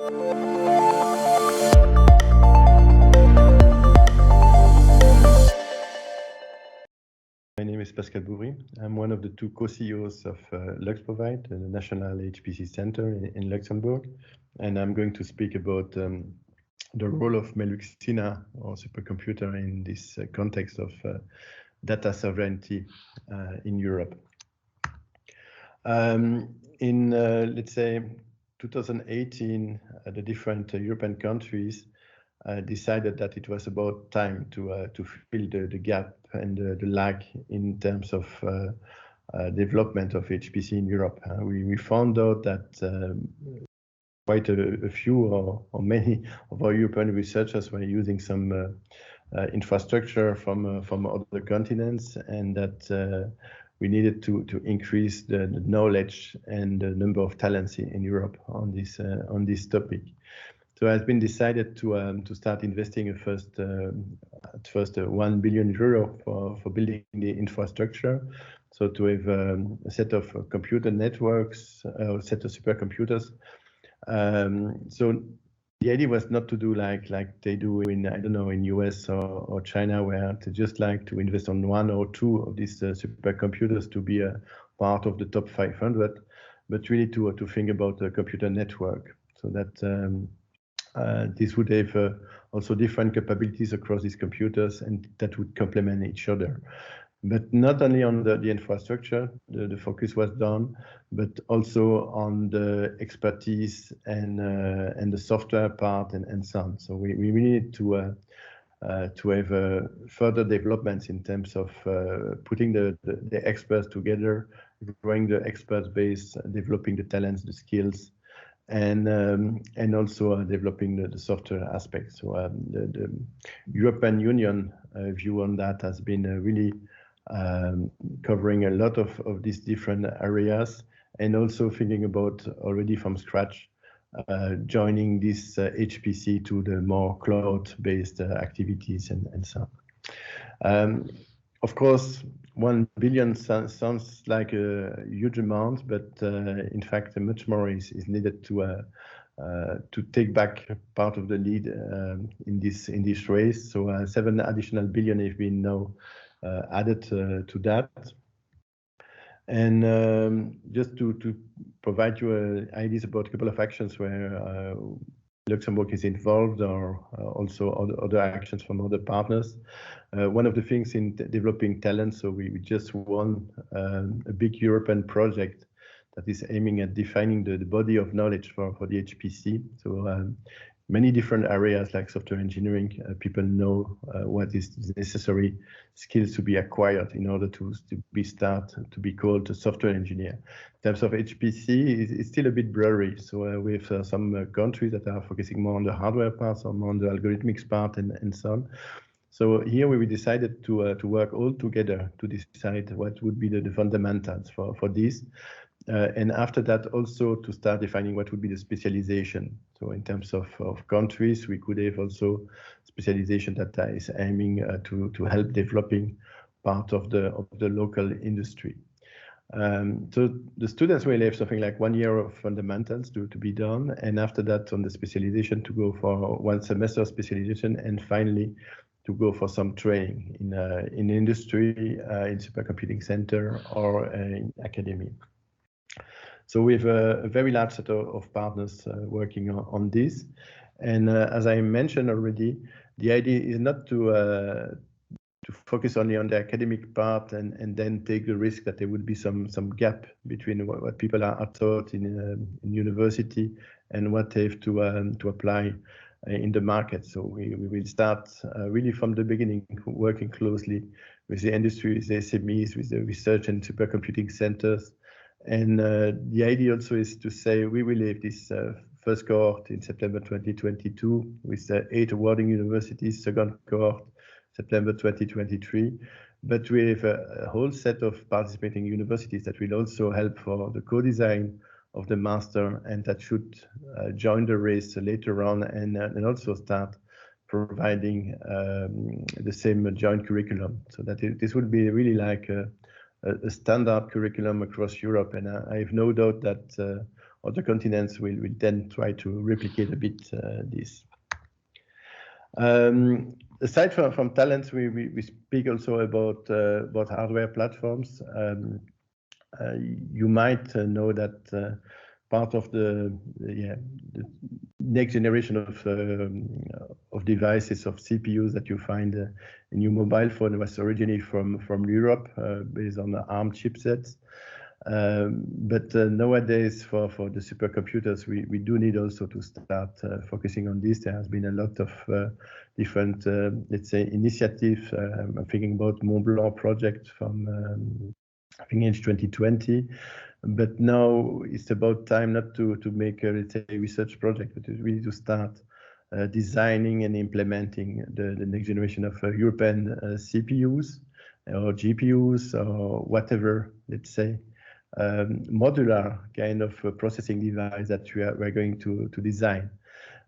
My name is Pascal BOUVRY. I'm one of the two co-CEOs of LuxProvide, the National HPC Center in Luxembourg. And I'm going to speak about the role of MeluXina or supercomputer in this context of data sovereignty in Europe. In, let's say, 2018, the different European countries decided that it was about time to fill the gap and the lag in terms of development of HPC in Europe. We found out that quite a few or many of our European researchers were using some infrastructure from other continents, and that we needed to increase the knowledge and the number of talents in Europe on this topic. So it has been decided to start investing at first 1 billion euro for building the infrastructure. So to have a set of computer networks, a set of supercomputers. So the idea was not to do like they do in, I don't know, in US or China, where they just like to invest on one or two of these supercomputers to be a part of the top 500, but really to think about the computer network, so that this would have also different capabilities across these computers, and that would complement each other. But not only on the infrastructure, the focus was done, but also on the expertise and the software part and so on. So we need to have further developments in terms of putting the experts together, growing the expert base, developing the talents, the skills, and also developing the software aspects. So the European Union view on that has been really covering a lot of these different areas, and also thinking about already from scratch joining this HPC to the more cloud-based activities and so on. Of course, 1 billion sounds like a huge amount, but in fact, much more is needed to take back part of the lead in this race. So 7 additional billion have been now added to that. And just to provide you ideas about a couple of actions where Luxembourg is involved, or also other actions from other partners. One of the things in developing talent, so we just won a big European project that is aiming at defining the body of knowledge for the HPC. So many different areas like software engineering, people know what is necessary skills to be acquired in order to be called a software engineer. In terms of HPC, it's still a bit blurry. So we have some countries that are focusing more on the hardware parts or more on the algorithmics part and so on. So here we decided to work all together to decide what would be the fundamentals for this. And after that, also to start defining what would be the specialization. So in terms of countries, we could have also specialization that is aiming to help developing part of the local industry. So the students will have something like 1 year of fundamentals to be done, and after that on the specialization to go for 1 semester specialization, and finally to go for some training in industry, in supercomputing center, or in academy. So we have a very large set of partners working on this. And as I mentioned already, the idea is not to focus only on the academic part and then take the risk that there would be some gap between what people are taught in university and what they have to apply in the market. So we will start really from the beginning, working closely with the industry, with the SMEs, with the research and supercomputing centers. And the idea also is to say we will have this first cohort in September 2022 with 8 awarding universities, second cohort September 2023. But we have a whole set of participating universities that will also help for the co-design of the master, and that should join the race later on and also start providing the same joint curriculum. So that this would be really like a standard curriculum across Europe, and I have no doubt that other continents will then try to replicate a bit this. Aside from talents, we speak also about hardware platforms. You might know that part of the next generation of devices, of CPUs that you find in your mobile phone was originally from Europe, based on the ARM chipsets. But nowadays, for the supercomputers, we do need also to start focusing on this. There has been a lot of different, let's say, initiatives. I'm thinking about Mont Blanc project from I think in 2020. But now it's about time not to make a, let's say, research project, but really to start designing and implementing the next generation of European CPUs or GPUs or whatever, let's say, modular kind of processing device that we're going to design.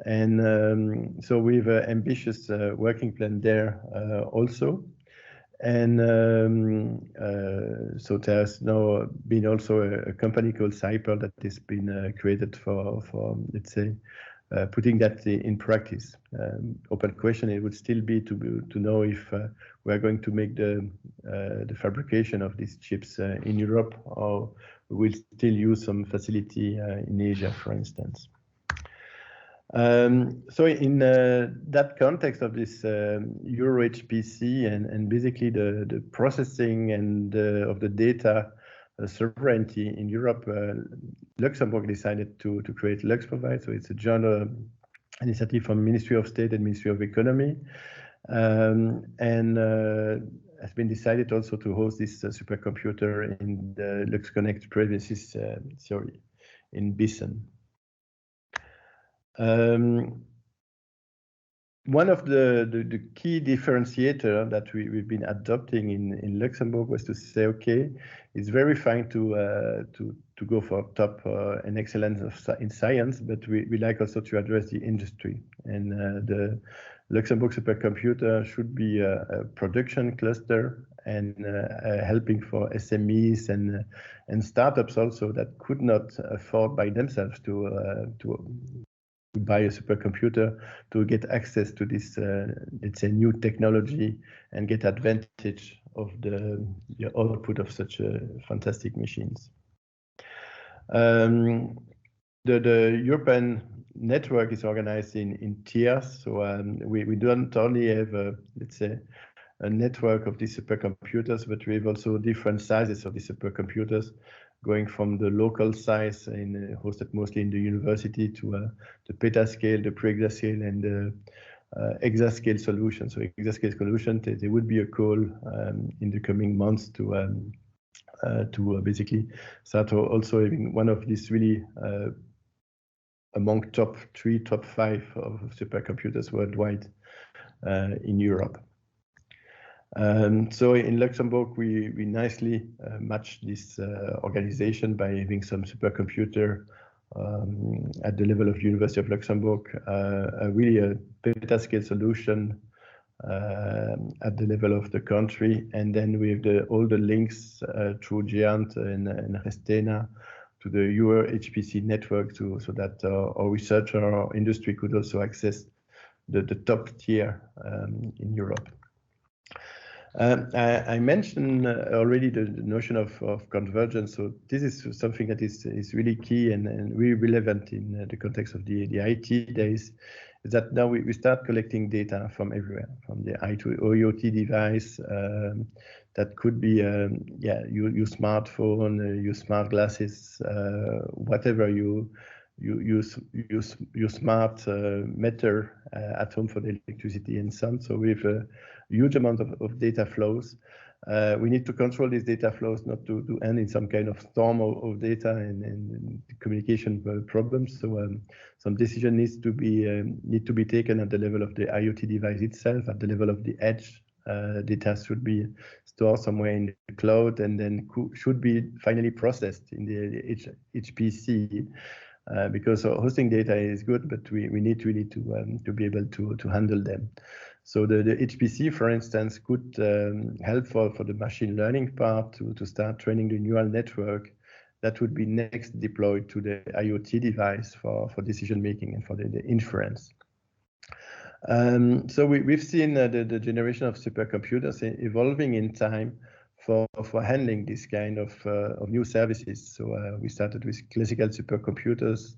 And so we have an ambitious working plan there also. And so there's now been also a company called Cyper that has been created for let's say, putting that in practice. Open question, it would still be to know if we're going to make the fabrication of these chips in Europe, or we'll still use some facility in Asia, for instance. So in that context of this Euro HPC and basically the processing and of the data sovereignty in Europe, Luxembourg decided to create LuxProvide. So it's a joint initiative from Ministry of State and Ministry of Economy, and has been decided also to host this supercomputer in the LuxConnect premises, in Bissen. One of the key differentiator that we've been adopting in Luxembourg was to say, okay, it's very fine to go for top and excellence in science, but we like also to address the industry. And the Luxembourg supercomputer should be a production cluster and helping for SMEs and startups also that could not afford by themselves to buy a supercomputer, to get access to this, let's say, new technology and get advantage of the output of such fantastic machines. The European network is organized in tiers, so we don't only have, let's say, a network of these supercomputers, but we have also different sizes of these supercomputers, going from the local size hosted mostly in the university to the petascale, the pre-exascale, and the exascale solution. So exascale solution, there would be a call in the coming months to basically start also having one of these really among top 3, top 5 of supercomputers worldwide in Europe. So in Luxembourg, we nicely match this organization by having some supercomputer at the level of University of Luxembourg, really a petascale solution at the level of the country, and then we have all the links through Giant and Restena to the Euro HPC network, so that our researcher, our industry could also access the top tier in Europe. I mentioned already the notion of convergence. So this is something that is really key and really relevant in the context of the IT days. Is that now we start collecting data from everywhere, from the IoT device that could be your smartphone, your smart glasses, whatever your smart meter at home for the electricity and sun. So we have a huge amount of data flows. We need to control these data flows not to end in some kind of storm of data and communication problems. So some decision need to be taken at the level of the IoT device itself, at the level of the edge. Data should be stored somewhere in the cloud and then should be finally processed in the HPC. Because hosting data is good, but we need really to be able to handle them. So the HPC, for instance, could help for the machine learning part to start training the neural network that would be next deployed to the IoT device for decision making and for the inference. So we've seen the generation of supercomputers evolving in time for handling this kind of new services. So we started with classical supercomputers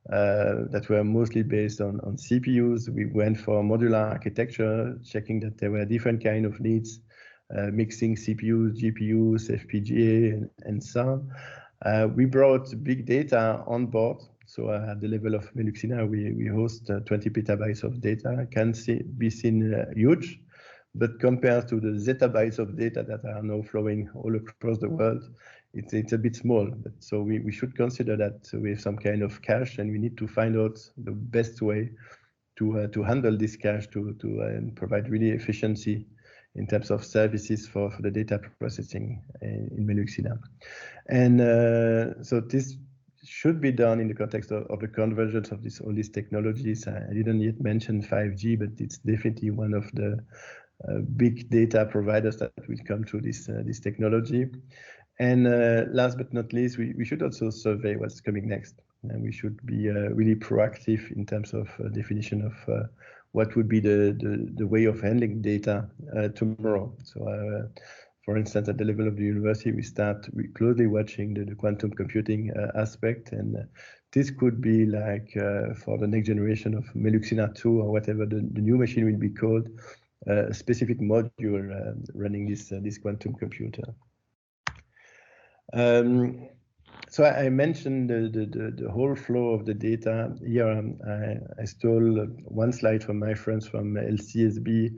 that were mostly based on CPUs. We went for modular architecture, checking that there were different kind of needs, mixing CPUs, GPUs, FPGA, and so on. We brought big data on board. So at the level of MeluXina, we host 20 petabytes of data. Can be seen huge, but compared to the zettabytes of data that are now flowing all across the world, it's a bit small. But so we should consider that we have some kind of cache, and we need to find out the best way to handle this cache to provide really efficiency in terms of services for the data processing in MeluXina. And so this should be done in the context of the convergence of all these technologies. I didn't yet mention 5G, but it's definitely one of the big data providers that will come through this technology. And last but not least, we should also survey what's coming next. And we should be really proactive in terms of definition of what would be the way of handling data tomorrow. So for instance, at the level of the university, we closely watching the quantum computing aspect, and this could be like for the next generation of MeluXina 2 or whatever the new machine will be called, a specific module running this quantum computer. So I mentioned the whole flow of the data. Here I stole one slide from my friends from LCSB,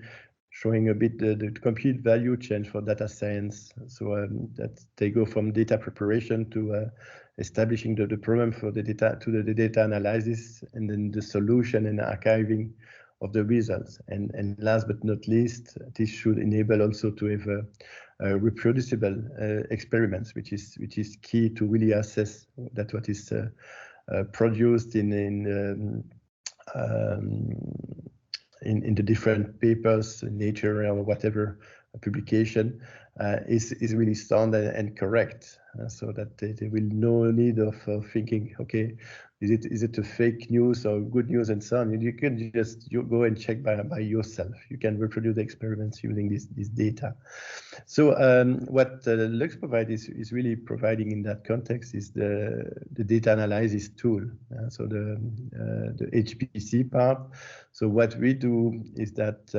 showing a bit the complete value chain for data science. So that they go from data preparation to establishing the problem for the data to the data analysis, and then the solution and archiving of the results. And last but not least, this should enable also to have reproducible experiments, which is key to really assess that what is produced in the different papers, Nature or whatever publication, is really sound and correct, so that there will no need of thinking, okay, is it a fake news or good news and so on. You can just go and check by yourself. You can reproduce the experiments using this data. So what LuxProvide is really providing in that context is the data analysis tool. So the HPC part. So what we do is that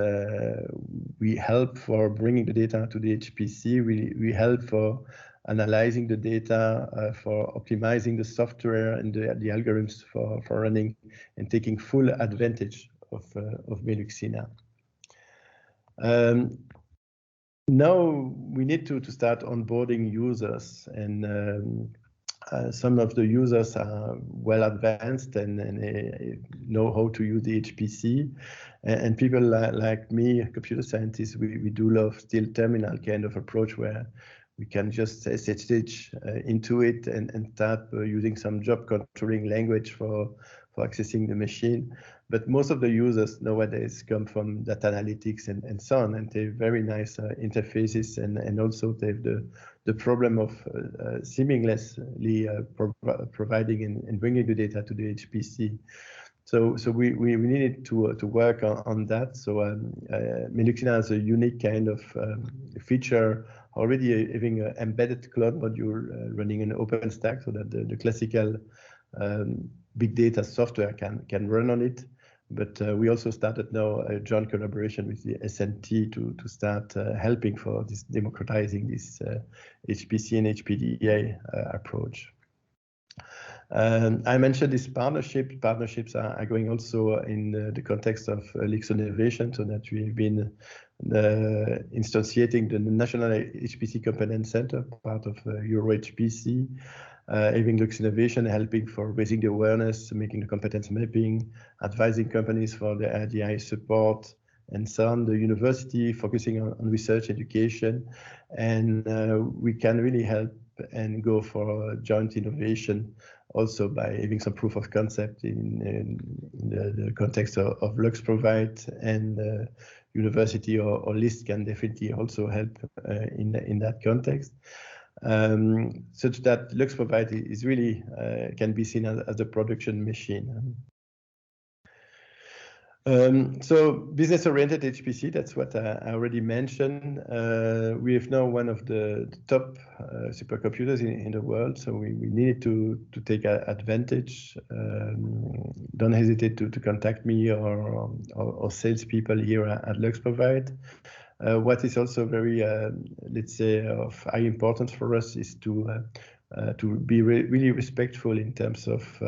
we help for bringing the data to the HPC. We help for analyzing the data, for optimizing the software and the algorithms for running and taking full advantage of MeluXina. Now we need to start onboarding users, and some of the users are well advanced and know how to use the HPC. And people like me, computer scientists, we do love still terminal kind of approach where we can just SSH into it and start using some job controlling language for accessing the machine. But most of the users nowadays come from data analytics and so on, and they have very nice interfaces, and also they have the problem of seamlessly providing and bringing the data to the HPC. So we needed to work on that. So MeluXina has a unique kind of feature, already having an embedded cloud module running in OpenStack, so that the classical big data software can run on it. But we also started now a joint collaboration with the SNT to start helping for this democratizing this HPC and HPDA approach. I mentioned this partnership. Partnerships are going also in the context of LuxInnovation, so that we've been instantiating the National HPC Competence Center, part of Euro HPC, having LuxInnovation helping for raising the awareness, making the competence mapping, advising companies for the RDI support, and so on. The university focusing on research education, and we can really help and go for joint innovation also by having some proof of concept in the context of LuxProvide, and university or LIST can definitely also help in that context. such that LuxProvide is really can be seen as a production machine. So business-oriented HPC, that's what I already mentioned. We have now one of the top supercomputers in the world, so we needed to take advantage. Don't hesitate to contact me or salespeople here at LuxProvide. What is also very, let's say, of high importance for us is to be really respectful in terms of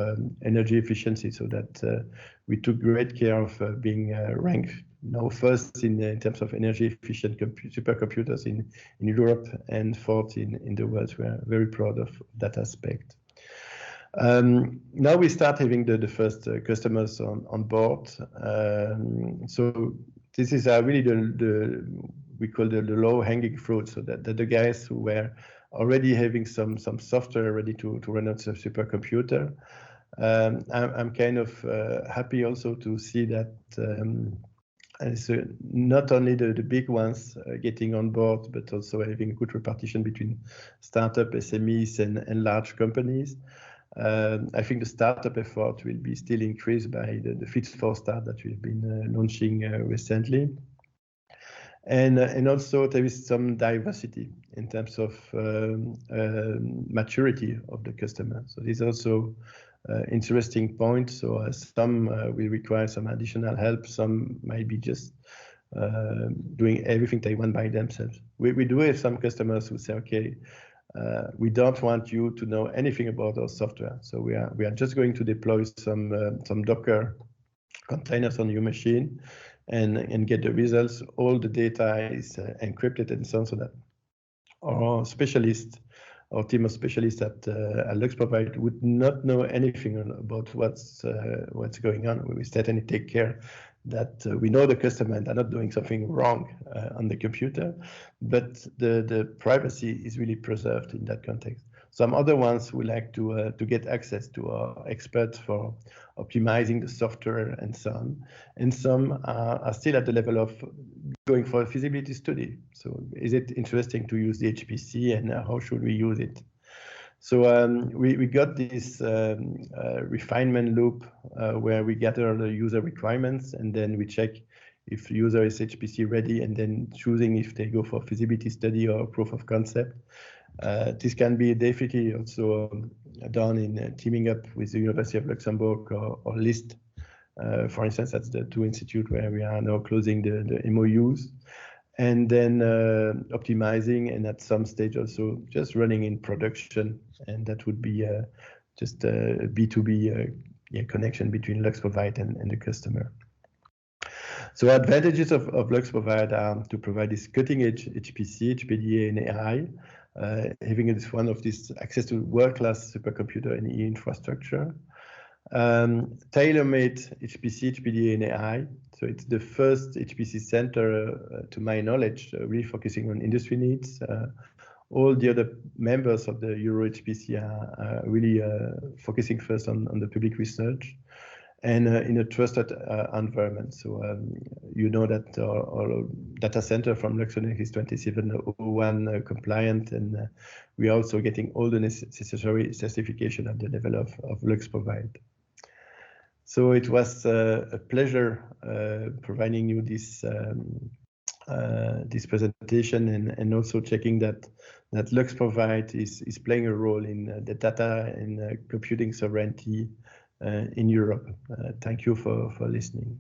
energy efficiency, so that we took great care of being ranked now first in terms of energy efficient supercomputers in Europe and fourth in the world. We are very proud of that aspect. Now we start having the first customers on board. So this is really we call the low hanging fruit, so that the guys who were already having some software ready to run out a supercomputer. I'm kind of happy also to see that not only the big ones getting on board, but also having a good repartition between startup, SMEs, and large companies. I think the startup effort will be still increased by the Fit for Start that we've been launching recently. And also there is some diversity in terms of maturity of the customer. So this is also interesting point. So some will require some additional help. Some might be just doing everything they want by themselves. We do have some customers who say, okay, we don't want you to know anything about our software. So we are just going to deploy some Docker containers on your machine and get the results. All the data is encrypted and so on, so that our specialist, our team of specialists at LuxProvide would not know anything about what's going on. We certainly take care that we know the customer and are not doing something wrong on the computer, but the privacy is really preserved in that context. Some other ones would like to get access to our experts for optimizing the software and so on. And some are still at the level of going for a feasibility study. So is it interesting to use the HPC, and how should we use it? So we got this refinement loop where we gather the user requirements, and then we check if the user is HPC ready, and then choosing if they go for feasibility study or proof of concept. This can be definitely also done in teaming up with the University of Luxembourg or LIST. For instance, that's the two institutes where we are now closing the MOUs. And then optimizing, and at some stage also just running in production. And that would be just a B2B connection between LuxProvide and the customer. So advantages of LuxProvide are to provide this cutting-edge HPC, HPDA, and AI, having this one of this access to world-class supercomputer and infrastructure. Tailor-made HPC, HPDA, and AI. So it's the first HPC center, to my knowledge, really focusing on industry needs. All the other members of the Euro HPC are really focusing first on the public research and in a trusted environment. So you know that our data center from Luxembourg is 27001 compliant, and we are also getting all the necessary certification at the level of LuxProvide. So it was a pleasure providing you this this presentation, and also checking that LuxProvide is playing a role in the data and computing sovereignty in Europe. Thank you for listening.